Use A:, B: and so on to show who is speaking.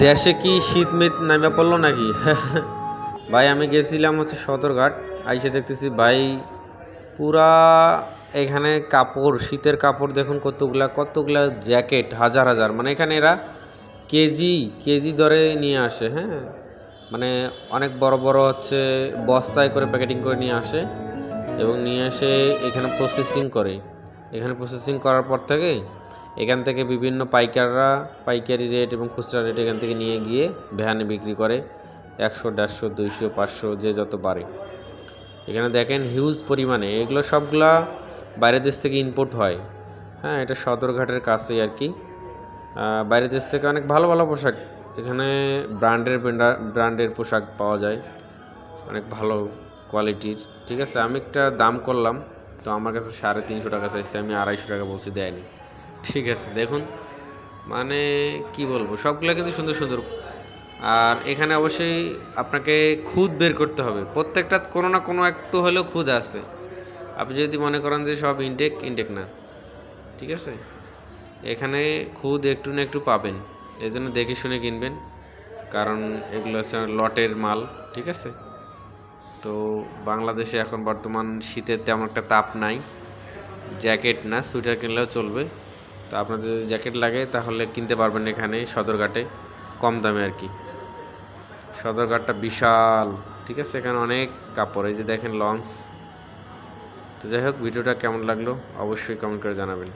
A: দেশে কি শীত মিত নামে পড়লো নাকি? ভাই আমি গেছিলাম হচ্ছে সদরঘাট, আইসে দেখতেছি ভাই পুরা এখানে কাপড়, শীতের কাপড় দেখুন কতগুলা জ্যাকেট, হাজার হাজার, মানে এখানে এরা কেজি কেজি দরে নিয়ে আসে। হ্যাঁ, মানে অনেক বড় বড় হচ্ছে বস্তায় করে প্যাকেটিং করে নিয়ে আসে এবং নিয়ে এসে এখানে প্রসেসিং করে। এখানে প্রসেসিং করার পর থেকে এখান থেকে বিভিন্ন পাইকাররা পাইকারি রেট এবং খুচরা রেট এখান থেকে নিয়ে গিয়ে ভ্যানে বিক্রি করে 100, 150, 200, 500 যে যত পারে। এখানে দেখেন হিউজ পরিমাণে এগুলো সবগুলা বাইরের দেশ থেকে ইম্পোর্ট হয়। হ্যাঁ, এটা সদরঘাটের কাছেই আর কি। বাইরের দেশ থেকে অনেক ভালো ভালো পোশাক এখানে ব্র্যান্ডের পোশাক পাওয়া যায়, অনেক ভালো কোয়ালিটির। ঠিক আছে, আমি একটা দাম করলাম, তো আমার কাছে 350 টাকা চাইছে, আমি 250 টাকা বলছি, দেয়নি। ঠিক আছে, দেখুন মানে কি বলবো, সবগুলো কিন্তু সুন্দর সুন্দর। আর এখানে অবশ্যই আপনাকে খুদ বের করতে হবে, প্রত্যেকটা কোনো না কোনো একটু হলেও খুদ আছে। আপনি যদি মনে করেন যে সব ইনটেক না, ঠিক আছে, এখানে খুদ একটু না একটু পাবেন। এই জন্য দেখে শুনে কিনবেন, কারণ এগুলো হচ্ছে লটের মাল। ঠিক আছে, তো বাংলাদেশে এখন বর্তমান শীতের তেমন একটা তাপ নাই, জ্যাকেট না সোয়েটার কিনলেও চলবে। তো আপনাদের যদি জ্যাকেট লাগে তাহলে কিনতে পারবেন এখানে সদরঘাটে, কম দামে আর কি। সদরঘাটটা বিশাল, ঠিক আছে, এখানে অনেক কাপড়, এই যে দেখেন লঞ্চ। তো যাই হোক, ভিডিওটা কেমন লাগলো অবশ্যই কমেন্ট করে জানাবেন।